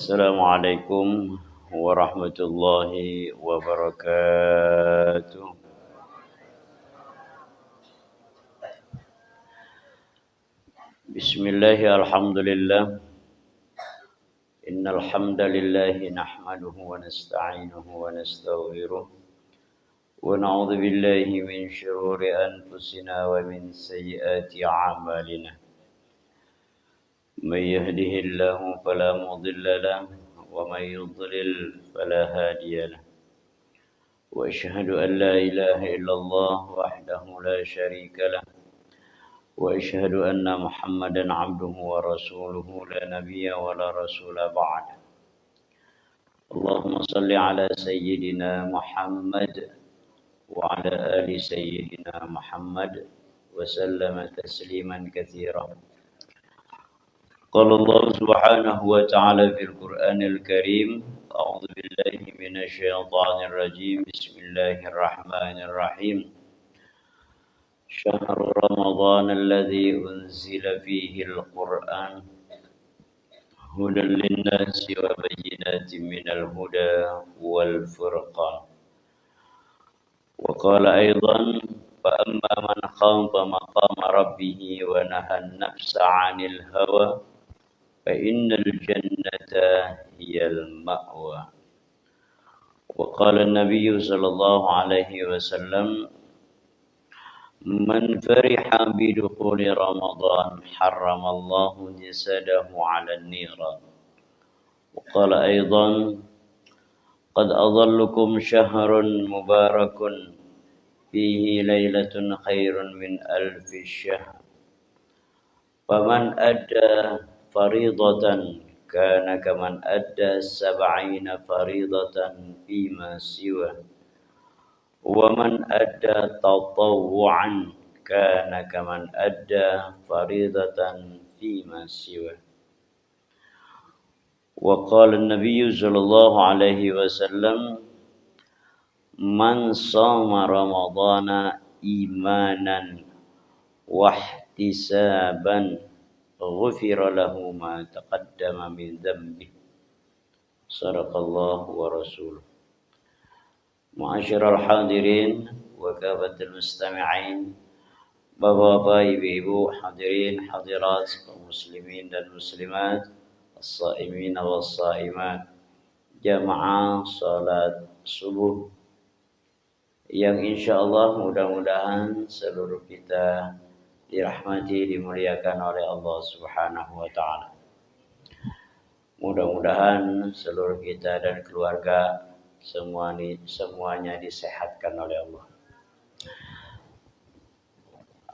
Assalamualaikum warahmatullahi wabarakatuh. Bismillahi alhamdulillah. Innal hamdalillahi nahmaduhu wa nasta'inuhu wa nastaghfiruh. Wa na'udzu billahi min shururi anfusina wa min sayyiati a'malina. من يهده الله فلا مضل له ومن يضلل فلا هادي له وأشهد أن لا إله إلا الله وحده لا شريك له وأشهد أن محمدا عبده ورسوله لا نبي ولا رسول بعد. اللهم صل على سيدنا محمد وعلى آل سيدنا محمد وسلم تسليما كثيرا. قال الله سبحانه وتعالى في القرآن الكريم: أعوذ بالله من الشيطان الرجيم. بسم الله الرحمن الرحيم. شهر رمضان الذي أنزل فيه القرآن هدى للناس وبينات من الهدى والفرقان. وقال أيضا: فأما من خاف مقام ربه ونهى النفس عن الهوى فإن الجنة هي المأوى. وقال النبي صلى الله عليه وسلم: من فرح بدخول رمضان حرم الله جسده على النيران. وقال أيضا: قد أظلكم شهر مبارك فيه ليلة خير من 1000 شهر فمن أدى فريضة كان كمن أدى 70 فريضة فيما سواه ومن أدى تطوعا كان كمن أدى فريضة فيما سواه. وقال النبي صلى الله عليه وسلم: من صام رمضان إيمانا واحتسابا غفر له ما تقدم من ذنبه. صدق الله ورسوله. Ma'asyiral hadirin wa kafatul mustami'in, Bapak-bapak, ibu-ibu, hadirin, hadirat, kaum muslimin dan muslimat, as-saimin was-saimat, jamaah salat subuh yang insyaallah mudah-mudahan seluruh kita dirahmati, dimuliakan oleh Allah Subhanahu wa taala. Mudah-mudahan seluruh kita dan keluarga semuanya disehatkan oleh Allah.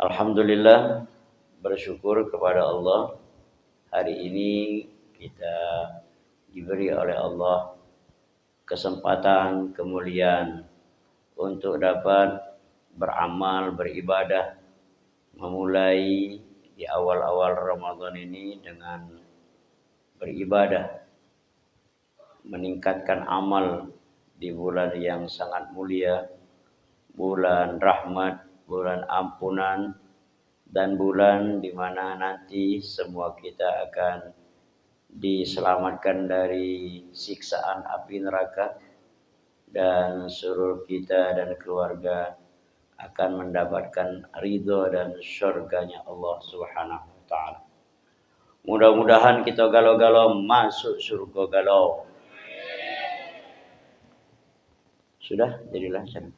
Alhamdulillah, bersyukur kepada Allah, hari ini kita diberi oleh Allah kesempatan, kemuliaan untuk dapat beramal, beribadah, memulai di awal-awal Ramadan ini dengan beribadah, meningkatkan amal di bulan yang sangat mulia, bulan rahmat, bulan ampunan, dan bulan di mana nanti semua kita akan diselamatkan dari siksaan api neraka, dan seluruh kita dan keluarga akan mendapatkan ridho dan syurganya Allah Subhanahu wa taala. Mudah-mudahan kita galau-galau masuk surga galau. Sudah, jadilah sana.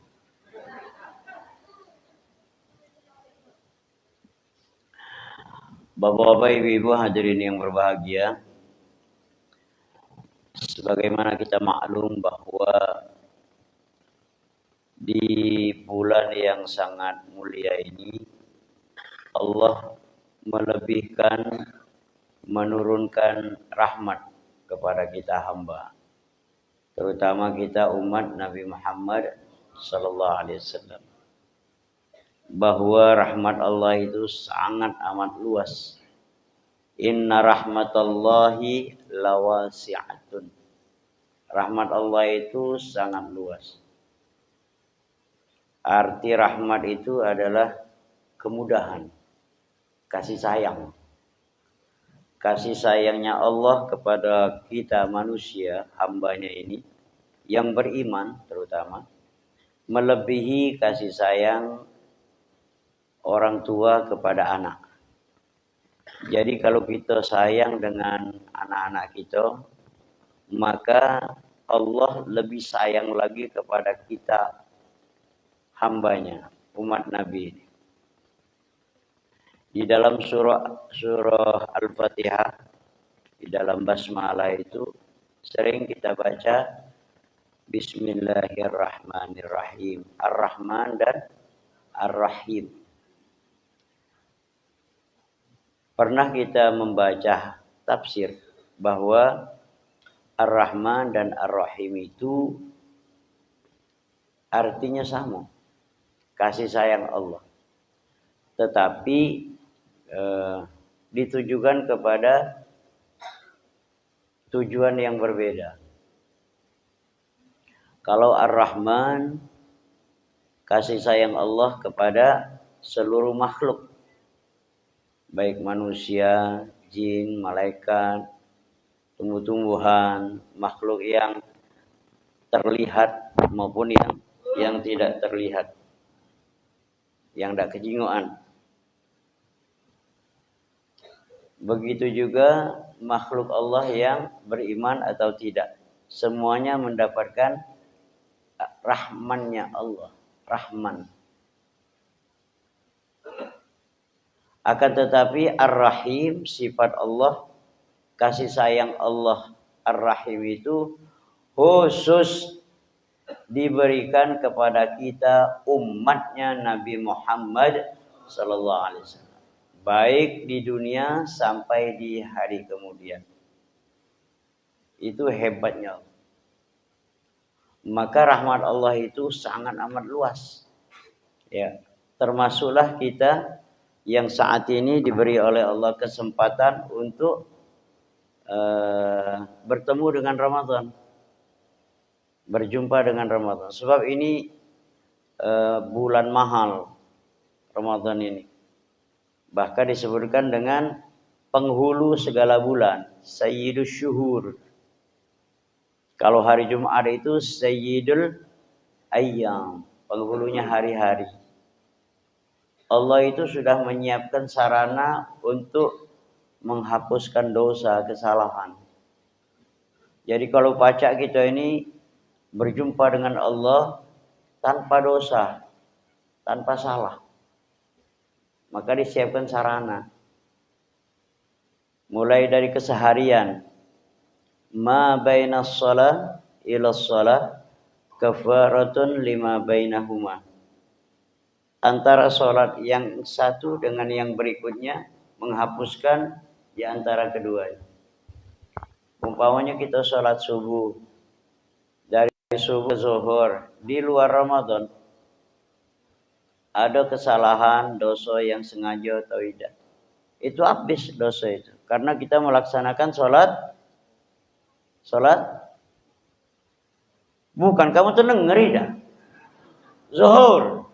Bapak-bapak, ibu-ibu, hadirin yang berbahagia, sebagaimana kita maklum bahwa di bulan yang sangat mulia ini Allah melebihkan, menurunkan rahmat kepada kita hamba, terutama kita umat Nabi Muhammad sallallahu alaihi wasallam, bahwa rahmat Allah itu sangat amat luas. Inna rahmatallahi lawasi'atun. Rahmat Allah itu sangat luas. Arti rahmat itu adalah kemudahan, kasih sayang. kasih sayangnya Allah kepada kita manusia, hambanya ini, yang beriman terutama, melebihi kasih sayang orang tua kepada anak. Jadi kalau kita sayang dengan anak-anak kita, maka Allah lebih sayang lagi kepada kita, hambanya, umat Nabi ini. Di dalam surah Al-Fatihah, di dalam basmalah itu sering kita baca Bismillahirrahmanirrahim, Ar-Rahman dan Ar-Rahim. Pernah kita membaca tafsir bahwa Ar-Rahman dan Ar-Rahim itu artinya sama, kasih sayang Allah. Tetapi ditujukan kepada tujuan yang berbeda. Kalau Ar-Rahman, kasih sayang Allah kepada seluruh makhluk, baik manusia, jin, malaikat, tumbuh-tumbuhan, makhluk yang terlihat maupun yang tidak terlihat, yang tidak kejingoan. Begitu juga makhluk Allah yang beriman atau tidak, semuanya mendapatkan rahmannya Allah, Rahman. Akan tetapi Ar-Rahim, sifat Allah, kasih sayang Allah Ar-Rahim itu khusus diberikan kepada kita umatnya Nabi Muhammad sallallahu alaihi wasallam, baik di dunia sampai di hari kemudian. Itu hebatnya. Maka rahmat Allah itu sangat amat luas. Ya, termasuklah kita yang saat ini diberi oleh Allah kesempatan untuk bertemu dengan Ramadan, berjumpa dengan Ramadan. Sebab ini bulan mahal, Ramadan ini. Bahkan disebutkan dengan penghulu segala bulan, Sayyidus Syuhur. Kalau hari Jumat itu Sayyidul Ayyam, penghulunya hari-hari. Allah itu sudah menyiapkan sarana untuk menghapuskan dosa, kesalahan. Jadi kalau pacak kita ini berjumpa dengan Allah tanpa dosa, tanpa salah, maka disiapkan sarana. Mulai dari keseharian, ma bainas shalah ila shalah kafaratun lima bainahuma. Antara sholat yang satu dengan yang berikutnya menghapuskan di antara keduanya. Umpamanya kita sholat subuh, dari subuh ke zuhur di luar Ramadan, ada kesalahan, dosa yang sengaja atau tidak, itu habis dosa itu, karena kita melaksanakan sholat bukan, kamu tuh ngeri dah, zuhur.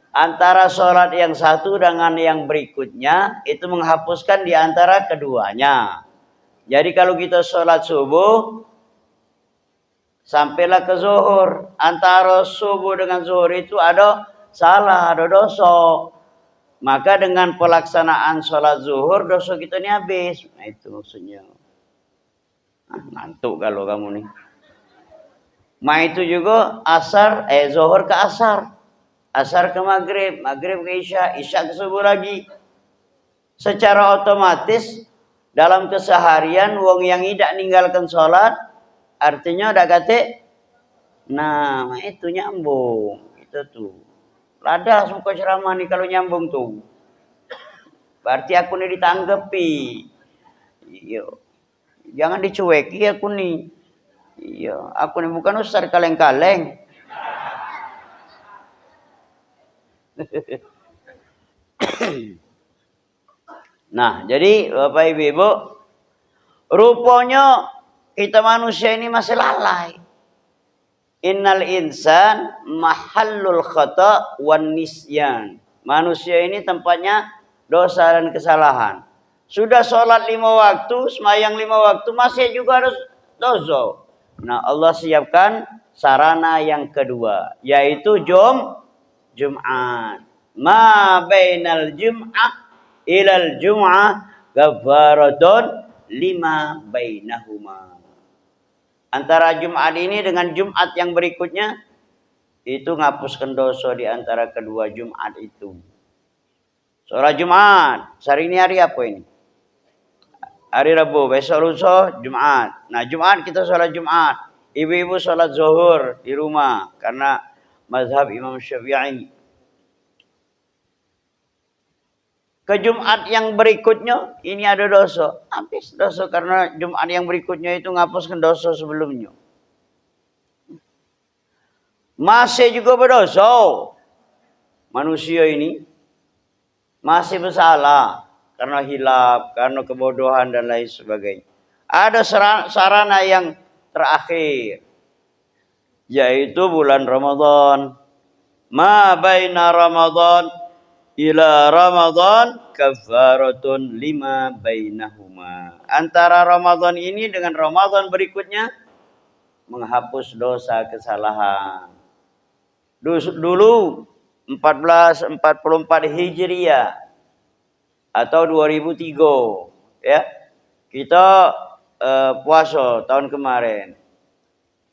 Antara sholat yang satu dengan yang berikutnya itu menghapuskan di antara keduanya. Jadi kalau kita sholat subuh sampailah ke zuhur, antara subuh dengan zuhur itu ada salah, ada dosa. Maka dengan pelaksanaan sholat zuhur, dosa kita ini habis. Nah itu maksudnya. Ngantuk kalau kamu nih. Ma itu juga zuhur ke asar, asar ke maghrib, maghrib ke isya, isya ke subuh lagi. Secara otomatis dalam keseharian wong yang tidak ninggalkan sholat, artinya udah kate, nah itu nyambung, itu tuh. Lada suka ceramah nih kalau nyambung tuh. Berarti aku nih ditanggapi. Iya. Jangan dicueki aku nih. Iya, aku ini bukan ustaz kaleng-kaleng. Nah, jadi Bapak Ibu, rupanya kita manusia ini masih lalai. Innal insan mahallul khata' wan nisyan. Manusia ini tempatnya dosa dan kesalahan. Sudah sholat 5 waktu, semayang 5 waktu, masih juga harus dosa. Nah, Allah siapkan sarana yang kedua, yaitu Jum'at. Ma bainal Jum'ah ilal Jum'ah kafaratun lima bainahuma. Antara Jum'at ini dengan Jum'at yang berikutnya, itu ngapuskan dosa di antara kedua Jum'at itu. Sholat Jum'at, hari ini hari apa ini? Hari Rabu, besok lusa Jum'at. Nah, Jum'at kita sholat Jum'at. Ibu-ibu sholat zuhur di rumah karena mazhab Imam Syafi'i. Ke Jum'at yang berikutnya ini ada dosa. Habis dosa karena Jum'at yang berikutnya itu ngapuskan dosa sebelumnya. Masih juga berdosa. Manusia ini masih bersalah. Karena hilaf, karena kebodohan dan lain sebagainya. Ada sarana yang terakhir, yaitu bulan Ramadan. Ma baina Ramadan ila Ramadan kafaratun lima bainahuma. Antara Ramadan ini dengan Ramadan berikutnya menghapus dosa kesalahan. Dulu 1444 Hijriah atau 2003 ya, kita puasa tahun kemarin.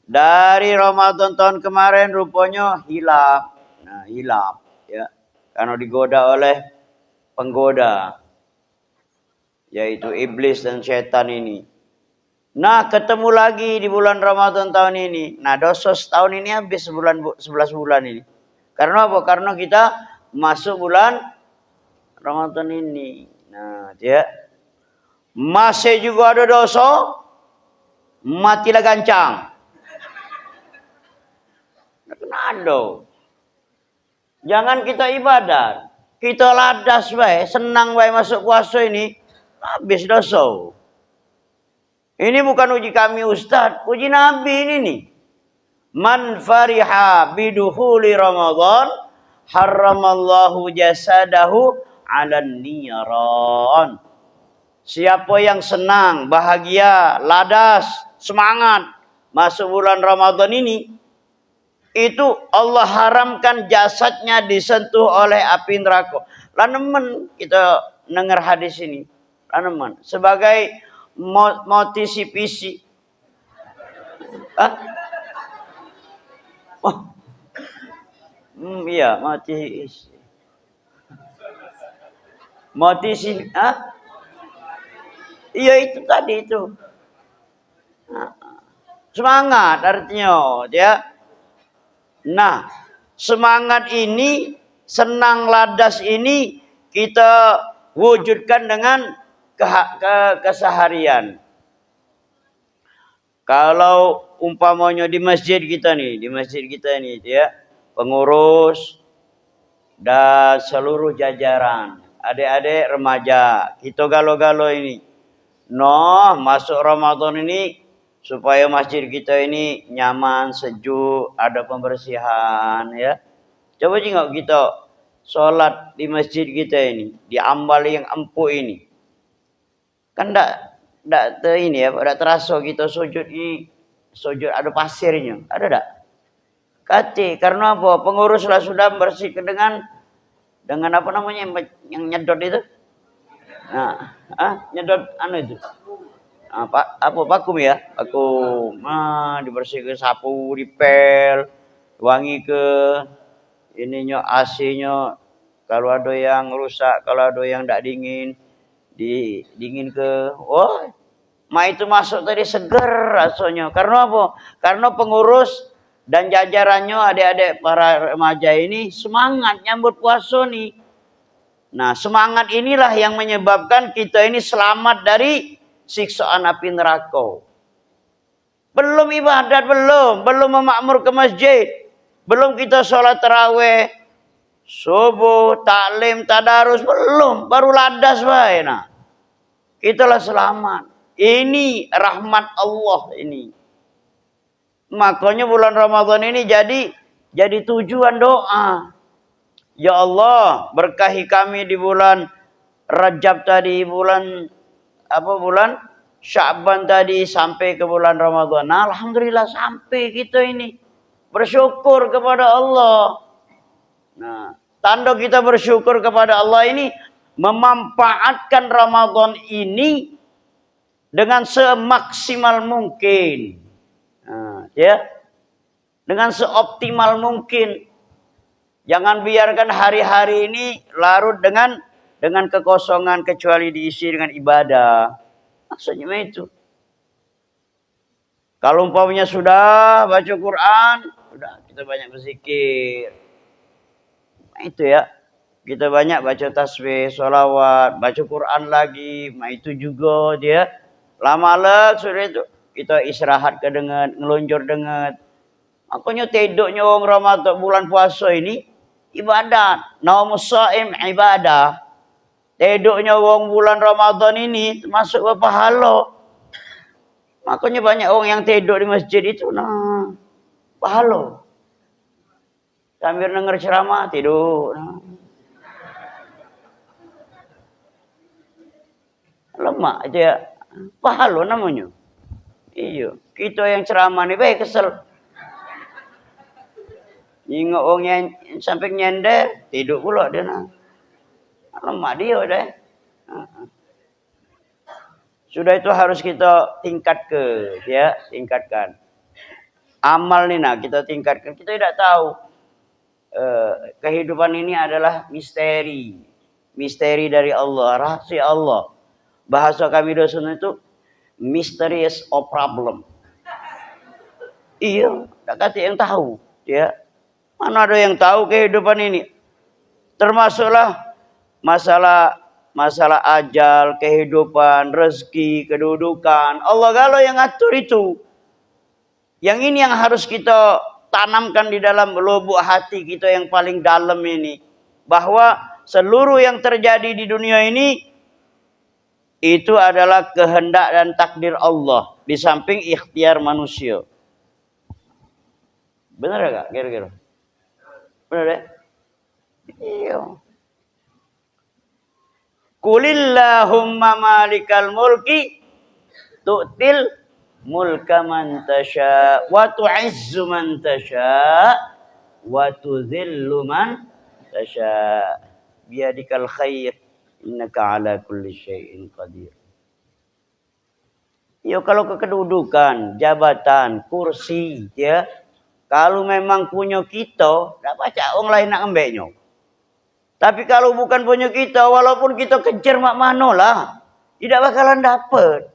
Dari Ramadan tahun kemarin rupanya hilaf. Nah, hilaf ya, karena digoda oleh penggoda, yaitu iblis dan setan ini. Nah, ketemu lagi di bulan Ramadan tahun ini. Nah, dosa setahun ini habis 11 bulan ini. Karena apa? Karena kita masuk bulan Ramadan ini. Nah, dia masih juga ada dosa, matilah gancang. Kenado. Jangan kita ibadat, kita ladas bae, senang bae masuk puasa ini, habis dosa. Ini bukan uji kami Ustaz, uji Nabi ini nih. Man fariha bidukhuli Ramadan, haramallahu jasadahu 'alan niran. Siapa yang senang, bahagia, ladas, semangat masuk bulan Ramadan ini, itu Allah haramkan jasadnya disentuh oleh api neraka. Lanemen kita dengar hadis ini. Lanemen sebagai motivasi. Oh. Iya, motivasi. Motivasi, iya itu tadi itu. Semangat artinya, ya. Nah, semangat ini, senang ladas ini kita wujudkan dengan keseharian. Kalau umpamanya di masjid kita nih, ya, pengurus dan seluruh jajaran, adik-adik remaja, kita galo-galo ini. Masuk Ramadan ini supaya masjid kita ini nyaman, sejuk, ada pembersihan ya. Coba tengok kita sholat di masjid kita ini, di ambal yang empuk ini. Kan enggak ini ya, enggak terasa kita sujud ini, sujud ada pasirnya. Ada enggak? Kati, karena apa? Pengurus sudah membersihkan dengan apa namanya yang nyedot itu? Nah, nyedot itu. Apa vakum ya? Vakum. Dibersihkan, sapu, dipel, wangi ke ininya, AC-nya. Kalau ada yang rusak, kalau ada yang tidak dingin, dingin ke. Itu masuk tadi seger rasanya. Karena apa? Karena pengurus dan jajarannya, adik-adik para remaja ini semangat nyambut puasa nih. Nah, semangat inilah yang menyebabkan kita ini selamat dari siksaan api neraka. Belum ibadat, belum memakmur ke masjid, belum kita sholat tarawih, subuh, taklim, tadarus, belum, baru ladas bae. Nah, kitalah selamat. Ini rahmat Allah ini. Makanya bulan Ramadan ini jadi tujuan doa. Ya Allah, berkahi kami di bulan Rajab tadi, bulan Sya'ban tadi sampai ke bulan Ramadan. Nah, alhamdulillah sampai kita ini. Bersyukur kepada Allah. Nah, tanda kita bersyukur kepada Allah ini memanfaatkan Ramadan ini dengan semaksimal mungkin. Nah, ya. Dengan seoptimal mungkin. Jangan biarkan hari-hari ini larut dengan kekosongan kecuali diisi dengan ibadah. Maksudnya itu. Kalau umpamanya sudah baca Quran, sudah kita banyak berzikir. Nah, itu ya. Kita banyak baca tasbih, sholawat, baca Quran lagi. Nah, itu juga dia. Lama sudah itu. Kita istirahat ke dengan, ngelunjur dengan. Makanya tidurnya orang Ramadan bulan puasa ini ibadat. Naumus shaim ibadah. Tidurnya orang bulan Ramadan ini termasuk berpahala. Makanya banyak orang yang tidur di masjid itu pahala. Sambil dengar ceramah tidur. Lemak aja. Pahala namanya. Iya, kita yang ceramah ni baik kesel. Ingat orang yang sampai nyender, tidur pula dia lemak dia dah. Sudah itu harus kita tingkatkan. Amal ni kita tingkatkan. Kita tidak tahu kehidupan ini adalah misteri. Misteri dari Allah, rahasia Allah. Bahasa kami dosen itu mysterious of problem. Iya, tak kata yang tahu, ya. Mana ada yang tahu kehidupan ini? Termasuklah masalah ajal, kehidupan, rezeki, kedudukan. Allah galau yang ngatur itu. Yang ini yang harus kita tanamkan di dalam lubuk hati kita yang paling dalam ini. Bahwa seluruh yang terjadi di dunia ini itu adalah kehendak dan takdir Allah. Di samping ikhtiar manusia. Benar gak kira-kira? Benar ya? Iya. Qulillahumma malikal mulki tu'til mulka man tasha wa tu'izzu man tasha wa tudhillu man tasha biyadikal khair innaka ala kulli syai'in qadir. Ya kalau kedudukan, jabatan, kursi, ya. Kalau memang punya kita, tak baca orang lain nak ambilnya. Tapi kalau bukan punya kita, walaupun kita kejar mak mano lah, tidak bakalan dapat.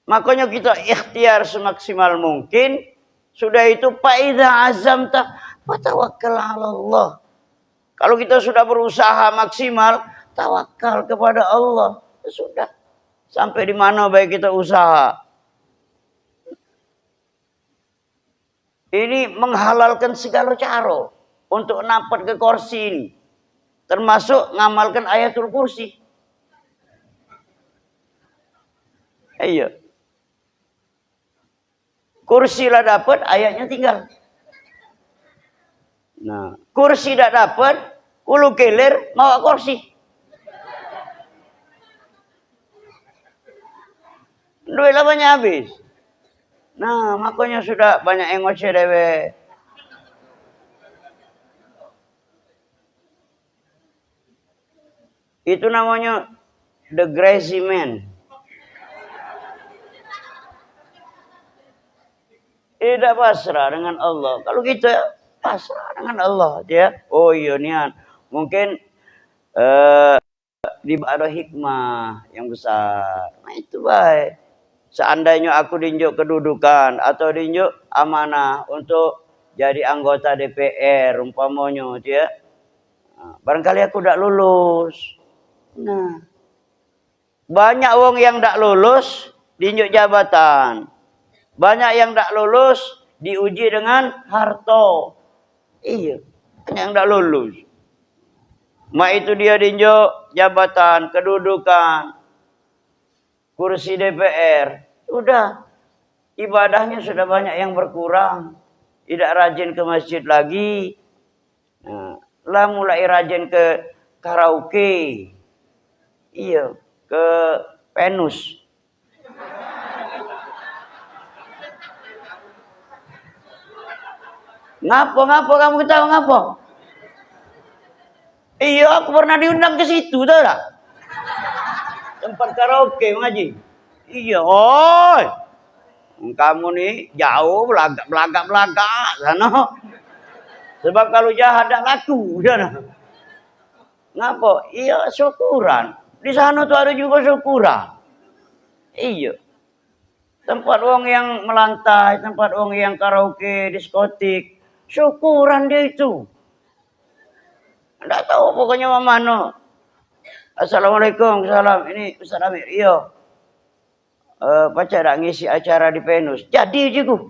Makanya kita ikhtiar semaksimal mungkin. Sudah itu faidza azamta fatawakkal 'ala Allah. Kalau kita sudah berusaha maksimal, tawakal kepada Allah. Sudah. Sampai di mana baik kita usaha. Ini menghalalkan segala cara untuk napat ke kursi ini. Termasuk ngamalkan ayatul kursi. Iya. Kursi lah dapat, ayatnya tinggal. Nah, kursi tak dapat, ulu keler mau kursi. Duit lah banyak habis. Nah, makanya sudah banyak yang ngoceh dewe. Itu namanya the crazy man. Tidak pasrah dengan Allah. Kalau kita pasrah dengan Allah, ya. Oh iya nian. Mungkin ada hikmah yang besar. Nah itu baik. Seandainya aku diunjuk kedudukan atau diunjuk amanah untuk jadi anggota DPR umpamanya, ya. Nah, barangkali aku tidak lulus. Nah, banyak orang yang tidak lulus diunjuk jabatan. Banyak yang tidak lulus diuji dengan harta. Iya, banyak yang tidak lulus. Mak itu dia diunjuk jabatan, kedudukan, kursi DPR. Sudah, ibadahnya sudah banyak yang berkurang. Tidak rajin ke masjid lagi. Nah, lah mulai rajin ke karaoke. Iya, ke Venus. Ngapo kamu ketawa ngapo? Iya, aku pernah diundang ke situ tuh lah. Tempat karaoke ngaji. Iya, oi. Kamu nih jauh belagak sana. Sebab kalau jahat tak laku sana. Ngapo? Iya, syukuran. Di sana tuh ada juga syukuran. Iya. Tempat wong yang melantai, tempat wong yang karaoke, diskotik. Syukuran dia itu. Enggak tahu pokoknya mana. Assalamualaikum, salam. Ini Ustaz Amir. Iya. Pacar tak ngisi acara di Venus. Jadi juga.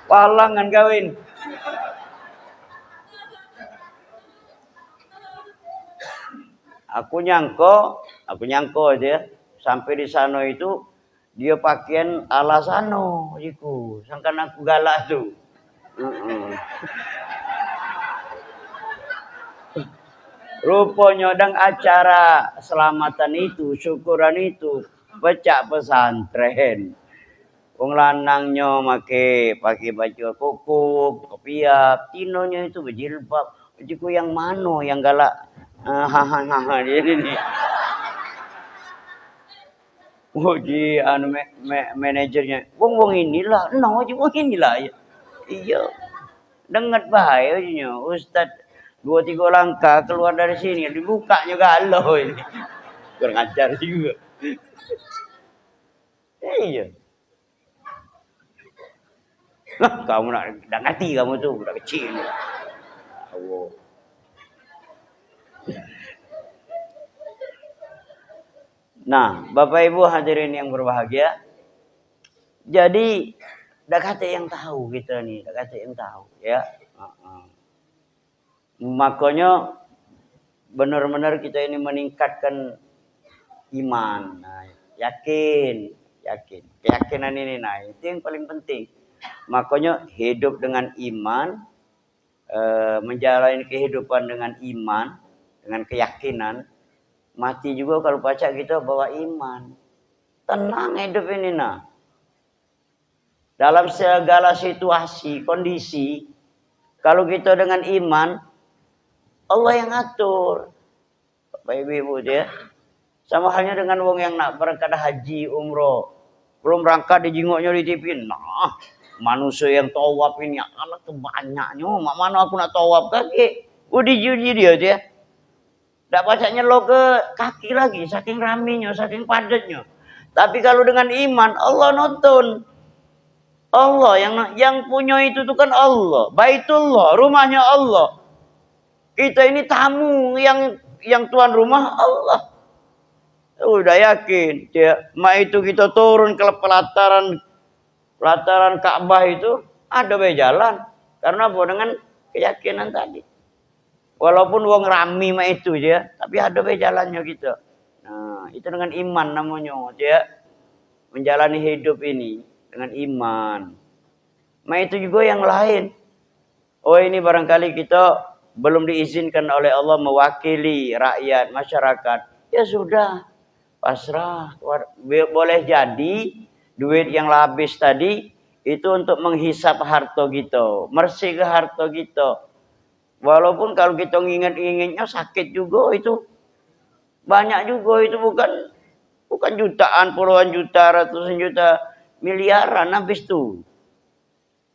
Palangan kawin. Aku nyangko aja. Sampai di sana itu dia pakaian ala sano, jiku. Sangkan aku galak tuh. Rupanya dang acara selamatan itu, syukuran itu, pecah pesantren. Wong lanangnya pakai baju koko, kopiah, tinonya itu berjilbab. Jiku yang mano yang galak hahaha ini nih. Di manajernya, wong inilah, wong inilah ya. Iya, dengar bahayanya, Ustad 2-3 langkah keluar dari sini, dibukanya galau ini, kurang ajar juga. Iya. Nah, kamu nak ngerti kamu tuh udah kecil. Allah. Nah, Bapak Ibu hadirin yang berbahagia. Jadi, dah kata yang tahu kita nih, dah kata yang tahu ya. Makanya benar-benar kita ini meningkatkan iman. Nah, yakin. Keyakinan ini itu yang paling penting. Makanya hidup dengan iman, menjalani kehidupan dengan iman, dengan keyakinan. Mati juga kalau baca kita bawa iman. Tenang hidup ini Dalam segala situasi, kondisi, kalau kita dengan iman, Allah yang atur. Bapak Ibu dia. Sama halnya dengan wong yang nak berangkat haji, umroh. Belum berangkat dijingoknya di TV. Nah, manusia yang tawaf ini anak banyaknya. Mana aku nak tawaf kaki? Uji dia. Tak bacanya lo ke kaki lagi, saking raminya, saking padatnya. Tapi kalau dengan iman, Allah nonton. Allah yang punya itu tuh kan Allah. Baitullah, rumahnya Allah. Kita ini tamu yang tuan rumah Allah. Udah yakin, itu kita turun ke pelataran Ka'bah itu ada jalan. Karena apa? Dengan keyakinan tadi. Walaupun wong rami itu tapi ada jalannya gitu. Nah, itu dengan iman namanya, menjalani hidup ini dengan iman. Itu juga yang lain. Oh, ini barangkali kita belum diizinkan oleh Allah mewakili rakyat, masyarakat. Ya sudah, pasrah. Boleh jadi duit yang habis tadi itu untuk menghisap harta kita, mersih ke harta kita. Walaupun kalau kita ingat-ingatnya sakit juga itu. Banyak juga itu bukan jutaan, puluhan juta, ratusan juta, miliaran habis tuh.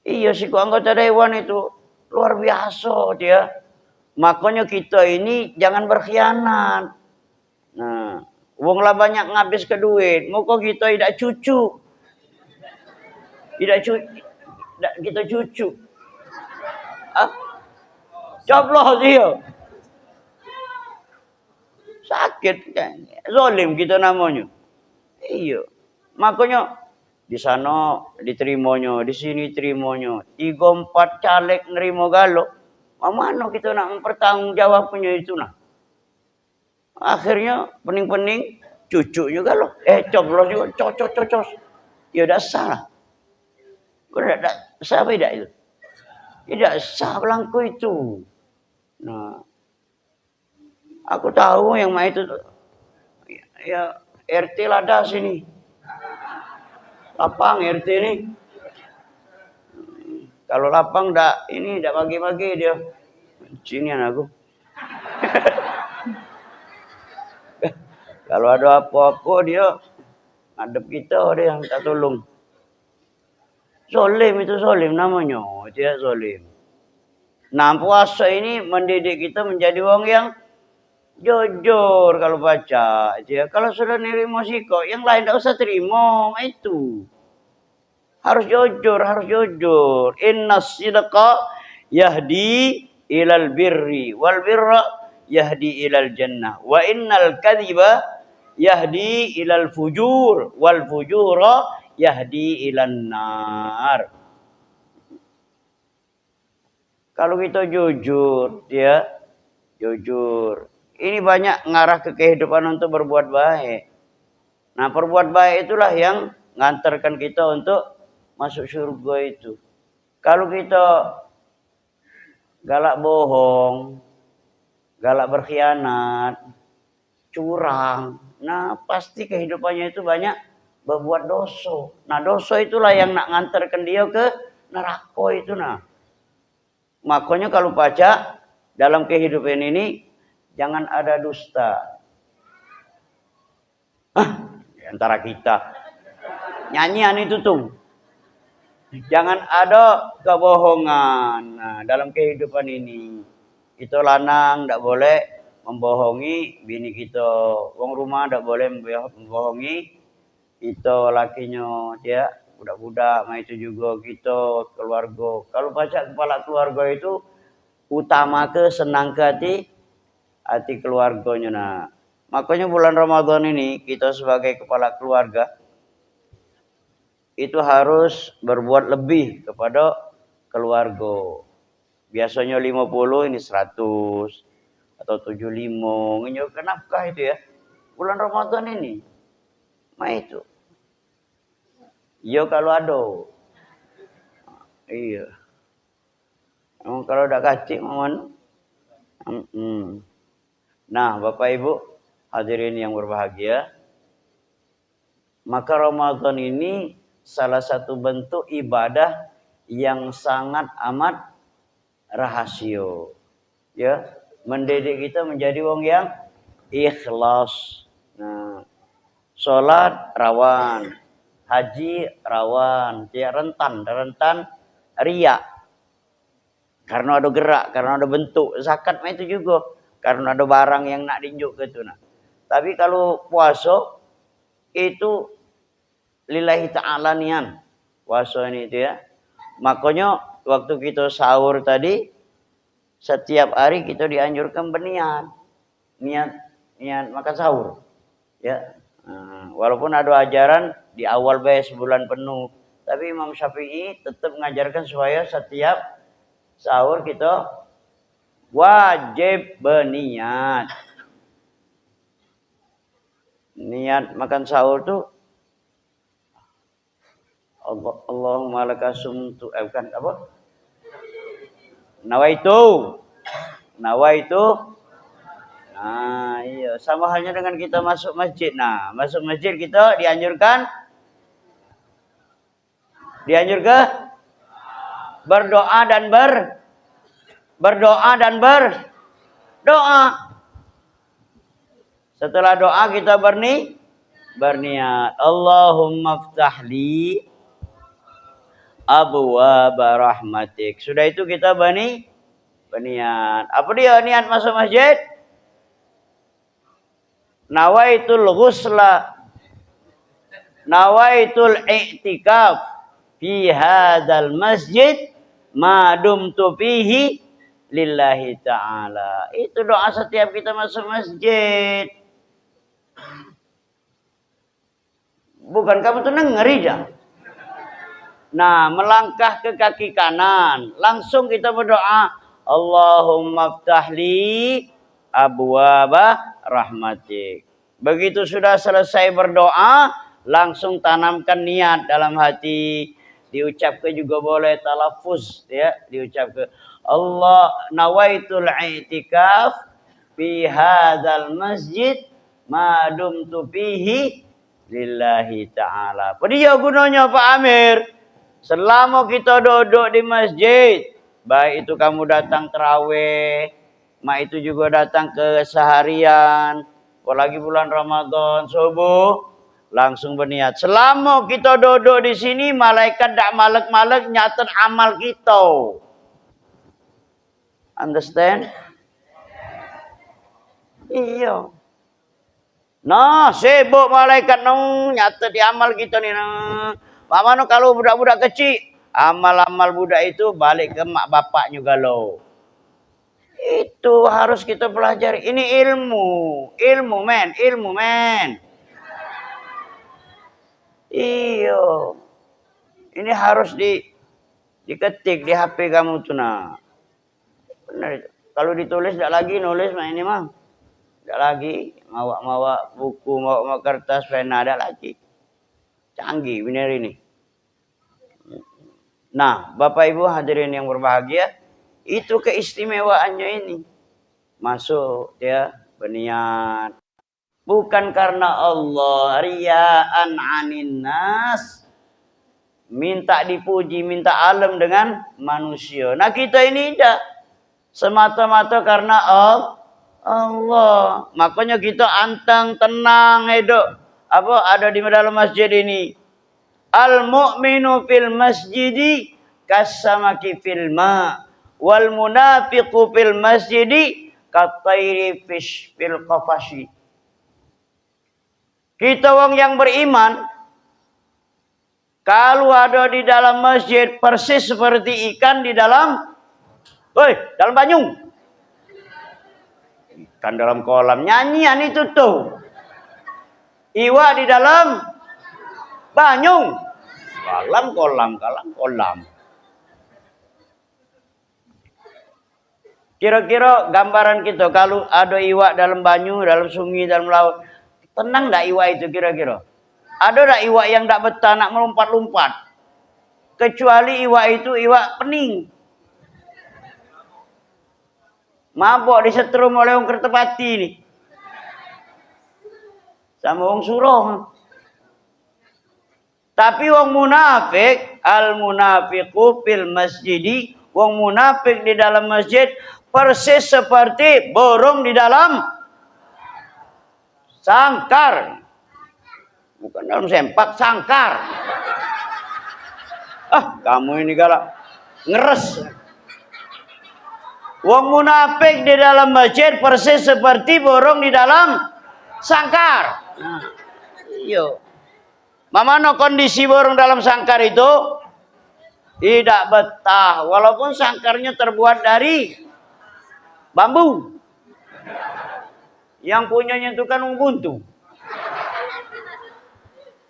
Iya sih anggota dewan itu luar biasa dia. Makanya kita ini jangan berkhianat. Nah, wong lah banyak ngabis ke duit, muka kita tidak cucu. Kita cucu. Coblos dia. Sakit kan. Zolim kita namanya. Iya. Makanya di sana diterimanya, di sini terimanya. 3-4 caleg nerimo galo. Mana kita nak mempertanggungjawabnya itu Akhirnya pening-pening cucu juga loh. Coblos juga cocos. Ya udah salah. Udah sah beda itu. Tidak sah belangko itu. Nah, Aku tahu yang main itu ya RT Lada sini. Lapang RT ini. Kalau lapang ini ndak bagi-bagi dia. Cinian aku. Kalau ada apa-apa dia ngadep kita dia yang tak tolong. Zolim itu zolim namanya. Dia zolim. Nah puasa ini mendidik kita menjadi orang yang jujur kalau baca. Dia kalau sudah nerima siko, yang lain tak usah terima. Itu. Harus jujur. Inna sidqa yahdi ilal birri wal birra yahdi ilal jannah wa innal kadhiba yahdi ilal fujur wal fujura yahdi ilan nar. Kalau kita jujur, ya jujur. Ini banyak ngarah ke kehidupan untuk berbuat baik. Nah, berbuat baik itulah yang ngantarkan kita untuk masuk surga itu. Kalau kita galak bohong, galak berkhianat, curang, nah pasti kehidupannya itu banyak berbuat dosa. Nah dosa itulah yang nak ngantarkan dia ke neraka itu nah. Makanya kalau baca dalam kehidupan ini jangan ada dusta. Antara kita nyanyian itu tuh. Jangan ada kebohongan. Nah, dalam kehidupan ini, kita lanang tidak boleh membohongi bini kita. Wong rumah tidak boleh membohongi kita lakinya. Dia budak-budak, nah itu juga kita keluarga. Kalau baca kepala keluarga itu utama ke senang ke hati keluarganya. Nah, makanya bulan Ramadan ini kita sebagai kepala keluarga itu harus berbuat lebih kepada keluarga. Biasanya 50 ini 100 atau 75. Ini kenapa itu ya? Bulan Ramadan ini. Nah itu. Iya kalau ada. Iya. Kalau udah kacik mohon. Nah, Bapak Ibu hadirin yang berbahagia, maka Ramadan ini salah satu bentuk ibadah yang sangat amat rahasia. Ya, mendidik kita menjadi wong yang ikhlas. Nah, salat rawan, haji rawan, dia rentan riya. Karena ada gerak, karena ada bentuk. Zakat itu juga karena ada barang yang nak diunjuk ke itu nah. Tapi kalau puasa itu lillahi ta'ala nian. Puasa ini itu ya. Makanya waktu kita sahur tadi, setiap hari kita dianjurkan berniat. Niat makan sahur. Ya. Walaupun ada ajaran di awal sebulan penuh. Tapi Imam Syafi'i tetap mengajarkan supaya setiap sahur kita wajib berniat. Niat makan sahur tuh Allahumma lakasumtu bukan apa? Nawaitu. Nah, iya, sama halnya dengan kita masuk masjid. Nah, masuk masjid kita dianjurkan berdoa dan berdoa. Setelah doa kita berniat. Allahumma ftahli abwaaba rahmatik. Sudah itu kita berniat. Apa dia niat masuk masjid? Nawaitul ghusla. Nawaitul i'tikaf fi hadzal masjid ma dumtu fihi lillahi ta'ala. Itu doa setiap kita masuk masjid. Bukan kamu tuh ngeri dah. Nah, melangkah ke kaki kanan, langsung kita berdoa, Allahumma ftahli abwaaba rahmatik. Begitu sudah selesai berdoa, langsung tanamkan niat dalam hati. Diucapkan juga boleh talafuz ya, diucapkan Allah nawaitul i'tikaf fi hadzal masjid ma dumtu fihi lillahi ta'ala. Apa dia gunanya Pak Amir? Selama kita duduk di masjid, baik itu kamu datang tarawih, mak itu juga datang ke seharian, apalagi bulan Ramadan subuh, langsung berniat. Selama kita duduk di sini, malaikat tak malek-malek nyatet amal kita. Understand? Iya. Nah, sibuk malaikat nyatet di amal kita ni. Mana kalau budak-budak kecil, amal-amal budak itu balik ke mak bapaknya galau. Itu harus kita pelajari. Ini ilmu men. Iyo. Ini harus diketik di HP kamu tuh nah. Benar. Kalau ditulis tidak lagi nulis mah ini mah. Tidak lagi mawa buku, mawa kertas, pena ada lagi. Canggih benar ini. Nah, Bapak Ibu hadirin yang berbahagia, itu keistimewaannya ini. Masuk ya, berniat. Bukan karena Allah, riya'an 'anin nas. Minta dipuji, minta alam dengan manusia. Nah, kita ini tidak semata-mata karena Allah. Makanya kita antang, tenang, hidup. Ada di dalam masjid ini. Al-mu'minu fil masjidi kasamaki fil ma wal munafiqu fil masjidi katayri fish fil qafashi. Kita orang yang beriman kalau ada di dalam masjid persis seperti ikan di dalam banyu. Ikan dalam kolam, nyanyian itu tuh. Iwa di dalam banyu. Kalam kolam. Kira-kira gambaran kita kalau ada iwak dalam banyu, dalam sungai, dalam laut, tenang tak iwak itu kira-kira? Ada tak iwak yang tak betah nak melompat-lompat? Kecuali iwak itu iwak pening. Mabok disetrum oleh orang Kertepati ni. Sama orang Surong. Tapi wong munafik, al-munafiqu fil masjidi, wong munafik di dalam masjid persis seperti burung di dalam sangkar. Bukan dalam sempak, sangkar. Kamu ini galak. Ngeres. Wong munafik di dalam masjid persis seperti burung di dalam sangkar. Iya. Mamano kondisi burung dalam sangkar itu tidak betah. Walaupun sangkarnya terbuat dari bambu. Yang punyanya itu kan buntu.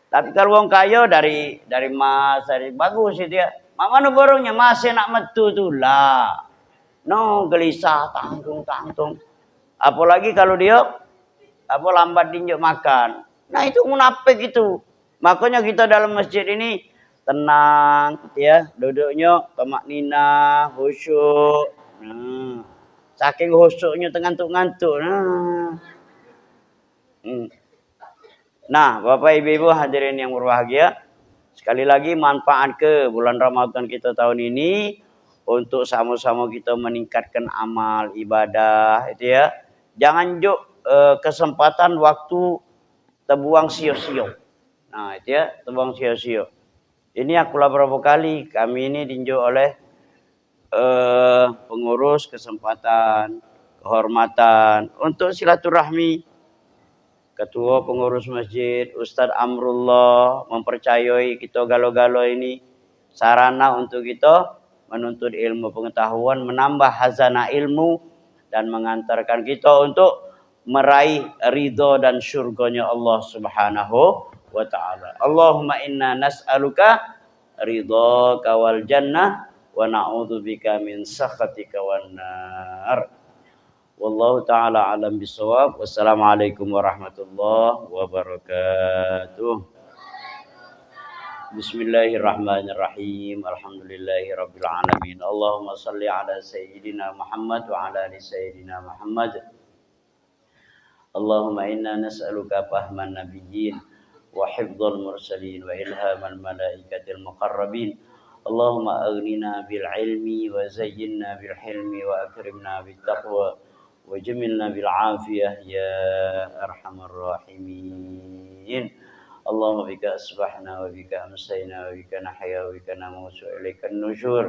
Tapi kalau wong kaya dari emas, dari bagus itu ya. Mamano burungnya masih nak metu tu lah. No, gelisah, tangtung. Apalagi kalau dia lambat dinjuk makan. Nah, itu munafik itu. Makanya kita dalam masjid ini tenang ya, duduknya tamak nina, khusyuk. Nah, saking khusyuknya ngantuk-ngantuk. Nah, Bapak Ibu hadirin yang berbahagia, sekali lagi manfaat ke bulan Ramadan kita tahun ini untuk sama-sama kita meningkatkan amal ibadah itu ya. Jangan kesempatan waktu terbuang sia-sia. Nah, itu ya, terbuang sia-sia. Ini aku lah berapa kali kami ini ditunjuk oleh pengurus kesempatan, kehormatan untuk silaturahmi. Ketua pengurus masjid Ustadz Amrullah mempercayai kita galo-galo ini sarana untuk kita menuntut ilmu pengetahuan, menambah hazanah ilmu dan mengantarkan kita untuk meraih ridho dan syurganya Allah Subhanahu wa ta'ala. Allahumma inna nas'aluka ridhaka wal jannah wa na'udzubika min sakhatika wan nar. Wallahu ta'ala alam bisawab. Wassalamualaikum warahmatullahi wabarakatuh. Bismillahirrahmanirrahim. Alhamdulillahirabbil alamin. Allahumma shalli ala sayyidina Muhammad wa ala ali sayyidina Muhammad. اللهم إنا نسألك فهم النبيين وحفظ المرسلين وإلهام الملائكة المقربين. اللهم أغننا بالعلم وزينا بالحلم وأكرمنا بالتقوى وجملنا بالعافية يا أرحم الراحمين. اللهم بك أصبحنا وبك أمسينا وبك نحيا وبك نموت وإليك النشور.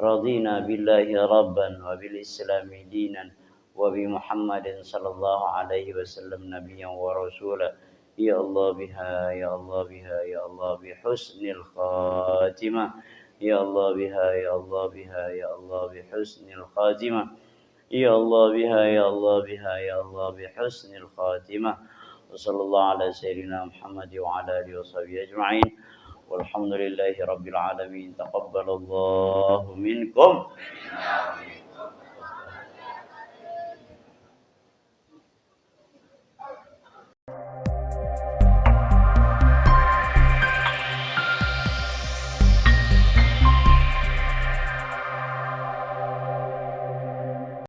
رضينا بالله ربا وبالإسلام دينا وبمحمد صلى الله عليه وسلم نبيا ورسولا. يا الله بها يا الله بها يا الله بحسن الخاتمة. يا الله بها يا الله بها يا الله بحسن الخاتمة. يا الله بها يا الله بها يا الله بحسن الخاتمة. وصلى الله على سيدنا محمد وعلى آله وصحبه أجمعين والحمد لله رب العالمين. تقبل الله منكم.